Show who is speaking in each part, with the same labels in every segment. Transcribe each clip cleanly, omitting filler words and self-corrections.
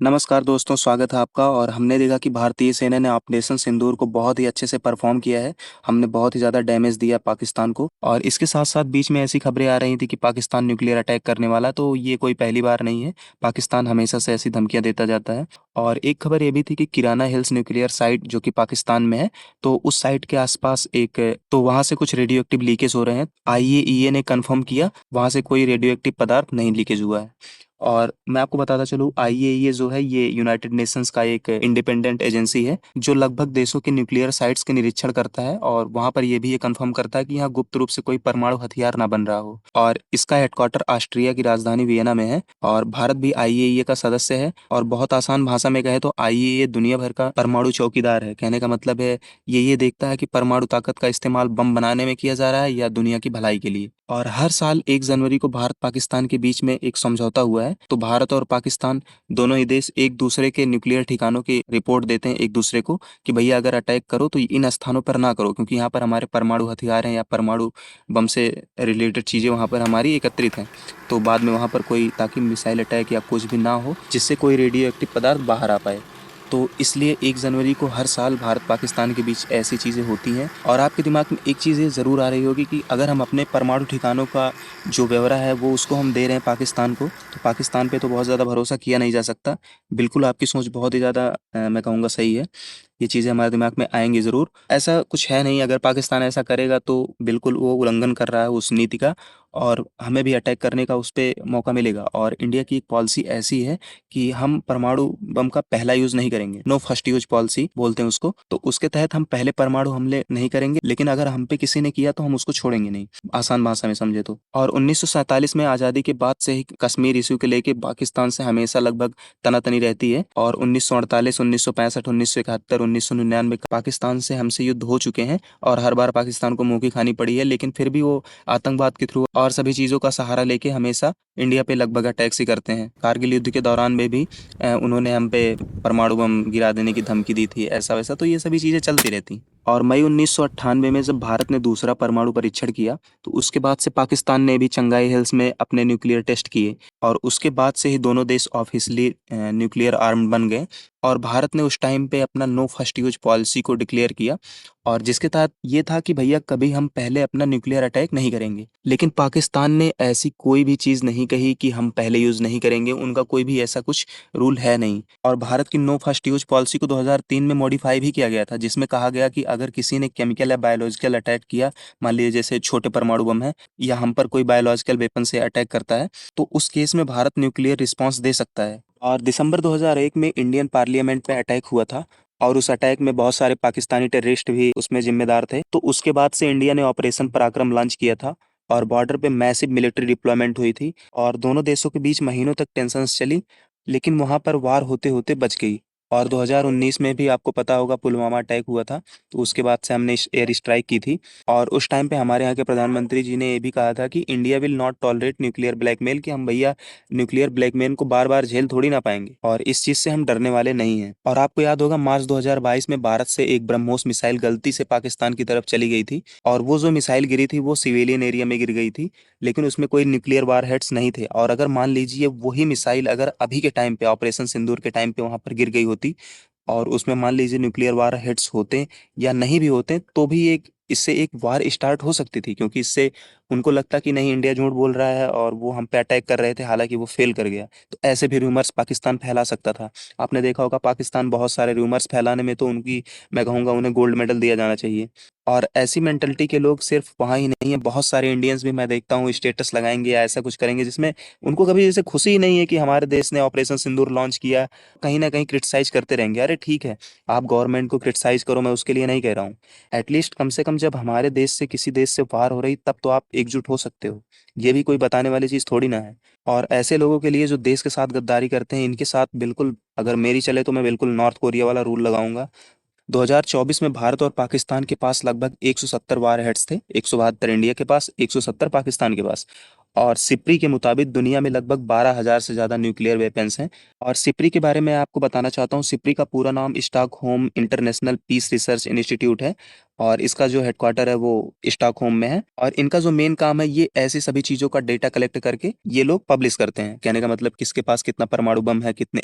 Speaker 1: नमस्कार दोस्तों, स्वागत है आपका। और हमने देखा कि भारतीय सेना ने ऑपरेशन सिंदूर को बहुत ही अच्छे से परफॉर्म किया है। हमने बहुत ही ज़्यादा डैमेज दिया पाकिस्तान को। और इसके साथ-साथ बीच में ऐसी खबरें आ रही थी कि पाकिस्तान न्यूक्लियर अटैक करने वाला, तो ये कोई पहली बार नहीं है। पाकिस्तान हमेशा से ऐसी धमकियाँ देता जाता है। और एक खबर ये भी थी कि किराना हिल्स न्यूक्लियर साइट जो कि पाकिस्तान में है, तो उस साइट के आसपास तो वहाँ से कुछ रेडियो एक्टिव लीकेज हो रहे हैं। आईएईए ने कन्फर्म किया, वहाँ से कोई रेडियो एक्टिव पदार्थ नहीं लीकेज हुआ है। और मैं आपको बताता चलूँ, आईएईए जो है ये यूनाइटेड नेशंस का एक इंडिपेंडेंट एजेंसी है जो लगभग देशों के न्यूक्लियर साइट्स के निरीक्षण करता है और वहाँ पर ये भी ये कंफर्म करता है कि यहाँ गुप्त रूप से कोई परमाणु हथियार ना बन रहा हो। और इसका हेडक्वार्टर ऑस्ट्रिया की राजधानी वियना में है। और भारत भी आईएईए का सदस्य है। और बहुत आसान भाषा में कहे तो आईएईए दुनिया भर का परमाणु चौकीदार है। कहने का मतलब है ये देखता है कि परमाणु ताकत का इस्तेमाल बम बनाने में किया जा रहा है या दुनिया की भलाई के लिए। और हर साल 1 जनवरी को भारत पाकिस्तान के बीच में एक समझौता हुआ है। तो भारत और पाकिस्तान दोनों ही देश एक दूसरे के न्यूक्लियर ठिकानों की रिपोर्ट देते हैं एक दूसरे को कि भैया अगर अटैक करो तो इन स्थानों पर ना करो, क्योंकि यहाँ पर हमारे परमाणु हथियार हैं या परमाणु बम से रिलेटेड चीज़ें वहाँ पर हमारी एकत्रित हैं। तो बाद में वहाँ पर कोई ताकि मिसाइल अटैक या कुछ भी ना हो जिससे कोई रेडियो एक्टिव पदार्थ बाहर आ पाए। तो इसलिए 1 जनवरी को हर साल भारत पाकिस्तान के बीच ऐसी चीज़ें होती हैं। और आपके दिमाग में एक चीज़ ये ज़रूर आ रही होगी कि अगर हम अपने परमाणु ठिकानों का जो ब्यौरा है वो उसको हम दे रहे हैं पाकिस्तान को, तो पाकिस्तान पे तो बहुत ज़्यादा भरोसा किया नहीं जा सकता। बिल्कुल आपकी सोच बहुत ही ज़्यादा मैं कहूँगा सही है। ये चीज़ें हमारे दिमाग में आएँगी ज़रूर। ऐसा कुछ है नहीं, अगर पाकिस्तान ऐसा करेगा तो बिल्कुल वो उल्लंघन कर रहा है उस नीति का। और हमें भी अटैक करने का उस पे मौका मिलेगा। और इंडिया की एक पॉलिसी ऐसी है कि हम परमाणु बम का पहला यूज़ नहीं करेंगे। नो फर्स्ट यूज़ पॉलिसी बोलते हैं उसको। तो उसके तहत हम पहले परमाणु हमले नहीं करेंगे, लेकिन अगर हम पे किसी ने किया तो हम उसको छोड़ेंगे नहीं, आसान भाषा में समझे तो। और 1947 में आज़ादी के बाद से ही कश्मीर इश्यू को लेके पाकिस्तान से हमेशा लगभग तनातनी रहती है। और 1948, 1965, 1971, 1999 पाकिस्तान से हमसे युद्ध हो चुके हैं। और हर बार पाकिस्तान को मुँह की खानी पड़ी है, लेकिन फिर भी वो आतंकवाद के थ्रू और सभी चीज़ों का सहारा लेके हमेशा इंडिया पे लगभग अटैक्स ही करते हैं। कारगिल युद्ध के दौरान में भी उन्होंने हम पे परमाणु बम गिरा देने की धमकी दी थी, ऐसा-वैसा। तो ये सभी चीज़ें चलती रहती। और मई 1998 में जब भारत ने दूसरा परमाणु परीक्षण किया, तो उसके बाद से पाकिस्तान ने भी चंगाई हिल्स में अपने न्यूक्लियर टेस्ट किए। और उसके बाद से ही दोनों देश ऑफिशियली न्यूक्लियर आर्म्ड बन गए। और भारत ने उस टाइम पे अपना नो फर्स्ट यूज़ पॉलिसी को डिक्लेयर किया। और जिसके तहत ये था कि भैया कभी हम पहले अपना न्यूक्लियर अटैक नहीं करेंगे। लेकिन पाकिस्तान ने ऐसी कोई भी चीज़ नहीं कही कि हम पहले यूज़ नहीं करेंगे, उनका कोई भी ऐसा कुछ रूल है नहीं। और भारत की नो फर्स्ट यूज़ पॉलिसी को 2003 में मॉडिफाई भी किया गया था, जिसमें कहा गया कि अगर किसी ने केमिकल या बायोलॉजिकल अटैक किया, मान लीजिए जैसे छोटे परमाणु बम है या हम पर कोई बायोलॉजिकल वेपन से अटैक करता है, तो उस केस में भारत न्यूक्लियर रिस्पॉन्स दे सकता है। और दिसंबर 2001 में इंडियन पार्लियामेंट पे अटैक हुआ था। और उस अटैक में बहुत सारे पाकिस्तानी टेररिस्ट भी उसमें जिम्मेदार थे। तो उसके बाद से इंडिया ने ऑपरेशन पराक्रम लॉन्च किया था। और बॉर्डर पे मैसिव मिलिट्री डिप्लॉयमेंट हुई थी। और दोनों देशों के बीच महीनों तक टेंशन्स चली, लेकिन वहाँ पर वार होते-होते बच गई। और 2019 में भी आपको पता होगा पुलवामा अटैक हुआ था, तो उसके बाद से हमने एयर स्ट्राइक की थी। और उस टाइम पे हमारे यहाँ के प्रधानमंत्री जी ने ये भी कहा था कि India will not tolerate nuclear blackmail, कि हम भैया न्यूक्लियर ब्लैकमेल को बार-बार झेल थोड़ी ना पाएँगे और इस चीज़ से हम डरने वाले नहीं हैं। और आपको याद होगा मार्च 2022 में भारत से एक ब्रह्मोस मिसाइल गलती से पाकिस्तान की तरफ चली गई थी। और वो जो मिसाइल गिरी थी वो सिविलियन एरिया में गिर गई थी, लेकिन उसमें कोई न्यूक्लियर वारहेड्स नहीं थे। और अगर मान लीजिए वही मिसाइल अगर अभी के टाइम पे ऑपरेशन सिंदूर के टाइम पे वहाँ पर गिर गई होती और उसमें मान लीजिए न्यूक्लियर वारहेड्स होते या नहीं भी होते, तो भी एक इससे एक वार स्टार्ट हो सकती थी, क्योंकि इससे उनको लगता कि नहीं इंडिया झूठ बोल रहा है और वो हम पे अटैक कर रहे थे, हालाँकि वो फेल कर गया। तो ऐसे भी रूमर्स पाकिस्तान फैला सकता था। आपने देखा होगा पाकिस्तान बहुत सारे रूमर्स फैलाने में तो उनकी मैं कहूँगा उन्हें गोल्ड मेडल दिया जाना चाहिए। और ऐसी मेंटालिटी के लोग सिर्फ़ वहाँ ही नहीं है, बहुत सारे इंडियंस भी मैं देखता हूँ स्टेटस लगाएँगे या ऐसा कुछ करेंगे जिसमें उनको कभी जैसे खुशी ही नहीं है कि हमारे देश ने ऑपरेशन सिंदूर लॉन्च किया, कहीं न कहीं क्रिटिसाइज़ करते रहेंगे। अरे ठीक है, आप गवर्नमेंट को क्रिटिसाइज़ करो, मैं उसके लिए नहीं कह रहा हूँ। एटलीस्ट कम से कम जब हमारे देश से किसी देश से वार हो रही तब तो आप एकजुट हो सकते हो। ये भी कोई बताने वाली चीज़ थोड़ी ना है। और ऐसे लोगों के लिए जो देश के साथ गद्दारी करते हैं, इनके साथ बिल्कुल अगर मेरी चले तो मैं बिल्कुल नॉर्थ कोरिया वाला रूल लगाऊँगा। 2024 में भारत और पाकिस्तान के पास लगभग 170 वारहेड्स थे, 172 इंडिया के पास, 170 पाकिस्तान के पास। और सिप्री के मुताबिक दुनिया में लगभग 12,000 से ज़्यादा न्यूक्लियर वेपन्स हैं। और सिप्री के बारे में आपको बताना चाहता हूँ, सिप्री का पूरा नाम Stockholm International Peace Research Institute है। और इसका जो हेडक्वार्टर है वो स्टॉकहोम में है। और इनका जो मेन काम है, ये ऐसी सभी चीज़ों का डेटा कलेक्ट करके ये लोग पब्लिश करते हैं। कहने का मतलब किसके पास कितना परमाणु बम है, कितने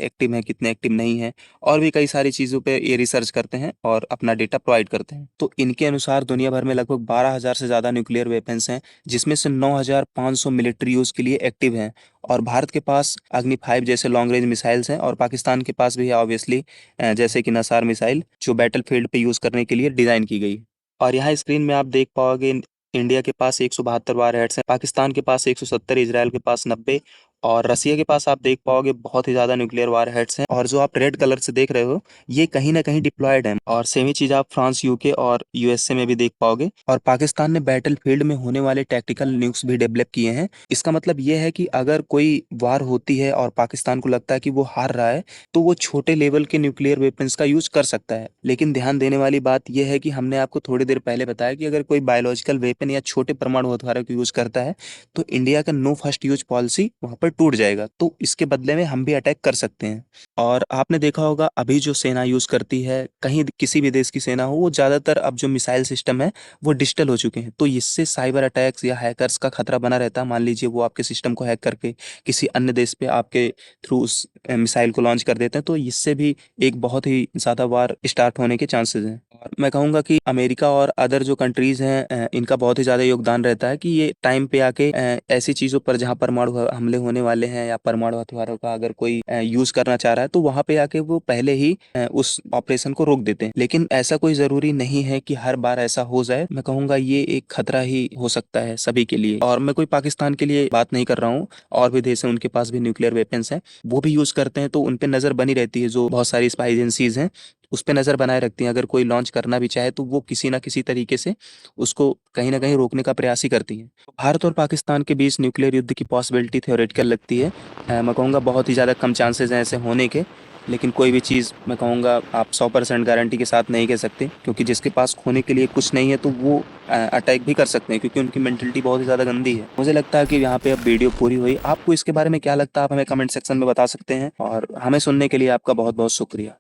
Speaker 1: एक्टिव नहीं है, और भी कई सारी चीज़ों पे ये रिसर्च करते हैं और अपना डेटा प्रोवाइड करते हैं। तो इनके अनुसार दुनिया भर में लगभग 12,000 से ज़्यादा न्यूक्लियर वेपन्स हैं, जिसमें से 9,500 मिलिट्री यूज़ के लिए एक्टिव हैं। और भारत के पास अग्नि 5 जैसे लॉन्ग रेंज मिसाइल्स हैं, और पाकिस्तान के पास भी है ऑब्वियसली, जैसे कि नसार मिसाइल, जो बैटलफील्ड पे यूज़ करने के लिए डिज़ाइन की गई। और यहाँ स्क्रीन में आप देख पाओगे इंडिया के पास 172 वार हेड्स हैं, पाकिस्तान के पास 170, इजराइल के पास 90, और रसिया के पास आप देख पाओगे बहुत ही ज़्यादा न्यूक्लियर वार हेड्स हैं। और जो आप रेड कलर से देख रहे हो, ये कहीं ना कहीं डिप्लॉयड हैं। और सेम ही चीज़ आप फ्रांस, यूके और यूएसए में भी देख पाओगे। और पाकिस्तान ने बैटल फील्ड में होने वाले टैक्टिकल न्यूक्स भी डेवलप किए हैं। इसका मतलब ये है कि अगर कोई वार होती है और पाकिस्तान को लगता है कि वो हार रहा है, तो वो छोटे लेवल के न्यूक्लियर वेपन्स का यूज कर सकता है। लेकिन ध्यान देने वाली बात यह है कि हमने आपको थोड़ी देर पहले बताया कि अगर कोई बायोलॉजिकल वेपन या छोटे परमाणु हथियारों का यूज करता है, तो इंडिया का नो फर्स्ट यूज पॉलिसी वहां पर टूट जाएगा। तो इसके बदले में हम भी अटैक कर सकते हैं। और आपने देखा होगा अभी जो सेना यूज करती है, कहीं किसी भी देश की सेना हो, वो ज्यादातर अब जो मिसाइल सिस्टम है वो डिजिटल हो चुके हैं। तो इससे साइबर अटैक्स या हैकर्स का खतरा बना रहता है। मान लीजिए वो आपके सिस्टम को हैक करके किसी अन्य देश पे आपके थ्रू उस मिसाइल को लॉन्च कर देते हैं, तो इससे भी एक बहुत ही ज़्यादा वार स्टार्ट होने के चांसेस हैं। और मैं कहूँगा कि अमेरिका और अदर जो कंट्रीज़ हैं, इनका बहुत ही ज़्यादा योगदान रहता है कि ये टाइम पे आके ऐसी चीज़ों पर जहाँ परमाणु हमले होने वाले हैं या परमाणु हथियारों का अगर कोई यूज़ करना चाह रहा है, तो वहाँ पे आके वो पहले ही उस ऑपरेशन को रोक देते हैं। लेकिन ऐसा कोई ज़रूरी नहीं है कि हर बार ऐसा हो जाए। मैं कहूँगा ये एक खतरा ही हो सकता है सभी के लिए। और मैं कोई पाकिस्तान के लिए बात नहीं कर रहा हूँ, और भी देश हैं उनके पास भी न्यूक्लियर वेपन्स हैं, वो भी यूज़ करते हैं। तो उन पे नज़र बनी रहती है, जो बहुत सारी स्पाई एजेंसीज़ हैं उस पे नज़र बनाए रखती हैं। अगर कोई लॉन्च करना भी चाहे, तो वो किसी ना किसी तरीके से उसको कहीं ना कहीं रोकने का प्रयास ही करती हैं। तो भारत और पाकिस्तान के बीच न्यूक्लियर युद्ध की पॉसिबिलिटी थ्योरेटिकल लगती है। मैं कहूँगा बहुत ही ज़्यादा कम चांसेस हैं ऐसे होने के। लेकिन कोई भी चीज़ मैं कहूँगा आप 100% गारंटी के साथ नहीं कह सकते, क्योंकि जिसके पास खोने के लिए कुछ नहीं है, तो वो अटैक भी कर सकते हैं, क्योंकि उनकी मेंटलिटी बहुत ही ज़्यादा गंदी है। मुझे लगता है कि यहाँ पे अब वीडियो पूरी हुई। आपको इसके बारे में क्या लगता है, आप हमें कमेंट सेक्शन में बता सकते हैं। और हमें सुनने के लिए आपका बहुत बहुत शुक्रिया।